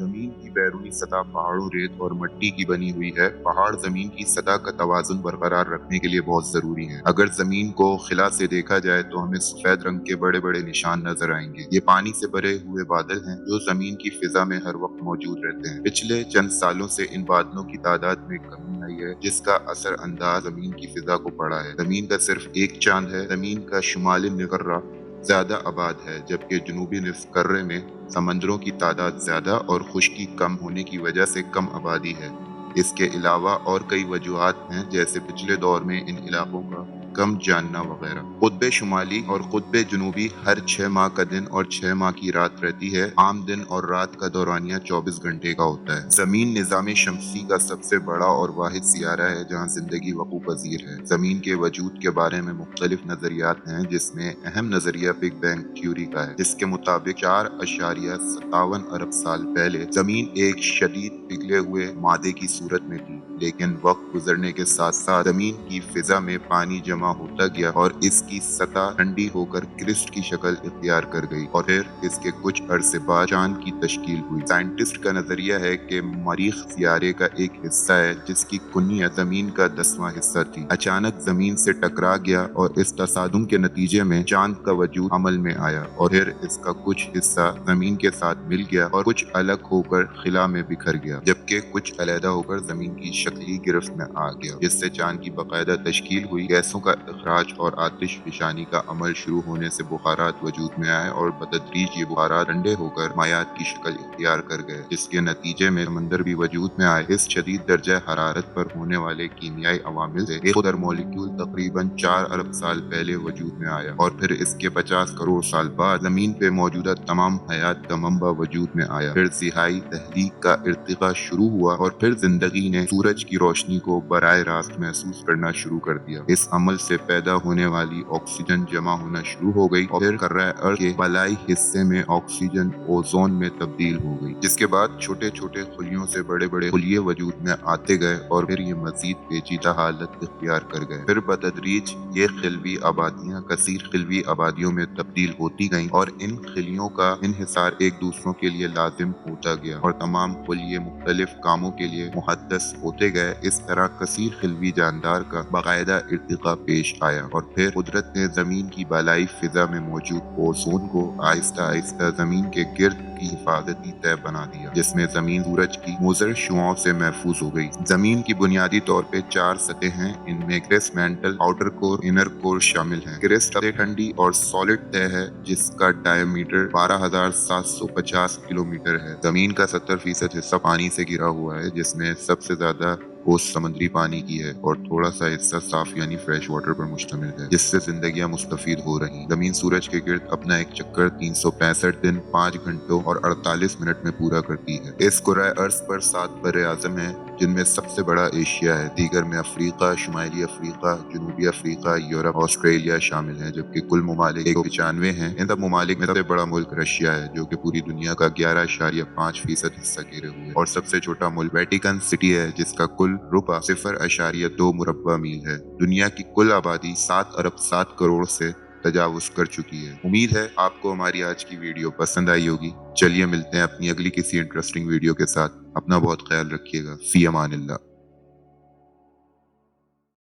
जमीन की बैरूनी सतह पहाड़ों, रेत और मिट्टी की बनी हुई है। पहाड़ जमीन की सतह का तवाजुन बरकरार रखने के लिए बहुत जरूरी है। अगर जमीन को खिला से देखा जाए तो हमें सफेद रंग के बड़े बड़े निशान नजर आएंगे। ये पानी से भरे हुए बादल हैं जो जमीन की फिजा में हर वक्त मौजूद रहते हैं। पिछले चंद सालों से इन बादलों की तादाद में कमी आई है, जिसका असर अंदाज जमीन की फिजा को पड़ा है। जमीन का सिर्फ एक चांद है। जमीन का शुमाली निगर्रा ज्यादा आबाद है, जबकि जनूबी निस्फ कर्रे में समंदरों की तादाद ज्यादा और खुश्की कम होने की वजह से कम आबादी है। इसके अलावा और कई वजूहात हैं, जैसे पिछले दौर में इन इलाकों का कम जानना वगैरह। कुतबे शुमाली और कुतबे जनूबी हर 6 माह का दिन और 6 माह की रात रहती है। आम दिन और रात का दौरानिया 24 घंटे का होता है। जमीन निजाम शमसी का सबसे बड़ा और वाहिद सियारा है जहाँ जिंदगी वकू पजीर है। जमीन के वजूद के बारे में मुख्तलिफ नजरियात हैं, जिसमें अहम नजरिया बिग बैंग थ्योरी का है, जिसके मुताबिक 4.57 अरब साल पहले जमीन एक शदीद पिघले हुए मादे की सूरत में थी, लेकिन वक्त गुजरने के साथ साथ जमीन की फिजा में पानी जमा होता गया और इसकी सतह ठंडी होकर क्रिस्ट की शक्ल इख्तियार कर गई और फिर इसके कुछ अरसे बाद चांद की तश्कील हुई। साइंटिस्ट का नजरिया है कि मरीख सियारे का एक हिस्सा है जिसकी कुनिया जमीन का 10वां हिस्सा थी। अचानक जमीन से टकरा गया और इस तसादुम के नतीजे में चांद का वजूद अमल में आया और फिर इसका कुछ हिस्सा जमीन के साथ मिल गया और कुछ अलग होकर खिला में बिखर गया, जबकि कुछ अलहदा होकर जमीन की शक्ली गिरफ्त में आ गया, जिससे चांद की बाकायदा तश्कील हुई। गैसों का इखराज और आतिश फिशानी का अमल शुरू होने से बुखारात वजूद में आए और बतदरीज ये बुखारात ठंडे होकर मायात की शक्ल इख्तियार कर गए, जिसके नतीजे में समंदर भी वजूद में आए। इस शदीद दर्जा हरारत पर होने वाले कीमियाई अवामिल से एक उधर मॉलिक्यूल तकरीबन 4 अरब साल पहले वजूद में आया और फिर इसके 50 करोड़ साल बाद जमीन पे मौजूदा तमाम हयात का मंबा वजूद में आया। फिर जिहाई तहलीक का इर्तिका शुरू हुआ और फिर जिंदगी ने सूरज की रोशनी को बराह रास्त महसूस करना शुरू कर दिया। इस अमल से पैदा होने वाली ऑक्सीजन जमा होना शुरू हो गई और फिर कर्रा अर्थ के बलाई हिस्से में ऑक्सीजन ओजोन में तब्दील हो गई, जिसके बाद छोटे छोटे खुलियों से बड़े बड़े खुलिये वजूद में आते गए और फिर ये मजीद पेचीदा हालत इख्तियार कर गए। फिर बतदरीज ये खिलवी आबादियां कसीर खिलवी आबादियों में तब्दील होती गईं और इन खिलियों का इन्हिसार एक दूसरों के लिए लाजिम होता गया और तमाम खुलिये मुख्तलिफ कामों के लिए मुहद्दस होते गए। इस तरह कसीर खिलवी जानदार का बाकायदा इर्तिका पेश आया और फिर कुदरत ने जमीन की बालाई फिजा में मौजूद ओजोन को आहिस्ता आहिस्ता जमीन के गिर्द की हिफाजती तय बना दिया, जिसमें जमीन सूरज की मुज़र शुआओं से महफूज हो गई। जमीन की बुनियादी तौर पे 4 सतह हैं। इनमें crest, mental, outer core, inner core शामिल हैं। क्रेस्ट सबसे ठंडी और सॉलिड तह है, जिसका डायमीटर 12,750 किलोमीटर है। जमीन का 70% हिस्सा पानी से घिरा हुआ है, जिसमें सबसे ज्यादा ओस समुद्री पानी की है और थोड़ा सा हिस्सा साफ यानी फ्रेश वाटर पर मुश्तमिल है, जिससे जिंदगियां मुस्तफीद हो रही। जमीन सूरज के गिर्द अपना एक चक्कर 365 दिन 5 घंटों और 48 मिनट में पूरा करती है। इस कुराए अर्ज पर 7 बर्रे आज़म हैं, जिनमें सबसे बड़ा एशिया है। दीगर में अफ्रीका, शुमाली अफ्रीका, जनूबी अफ्रीका, यूरोप, ऑस्ट्रेलिया शामिल हैं, जबकि कुल ममालिक 195 हैं। इन सब ममालिक में सबसे बड़ा मुल्क रशिया है, जो कि पूरी दुनिया का 11.5% हिस्सा घेरे हुए है और सबसे छोटा मुल्क वेटिकन सिटी है, जिसका कुल रुपा 0.2 मुरब्बा मील है। दुनिया की कुल आबादी 7 अरब 7 करोड़ से तजावुज कर चुकी है। उम्मीद है आपको हमारी आज की वीडियो पसंद आई होगी। चलिए मिलते हैं अपनी अगली किसी इंटरेस्टिंग वीडियो के साथ। अपना बहुत ख्याल रखिएगा। फी अमानिल्लाह।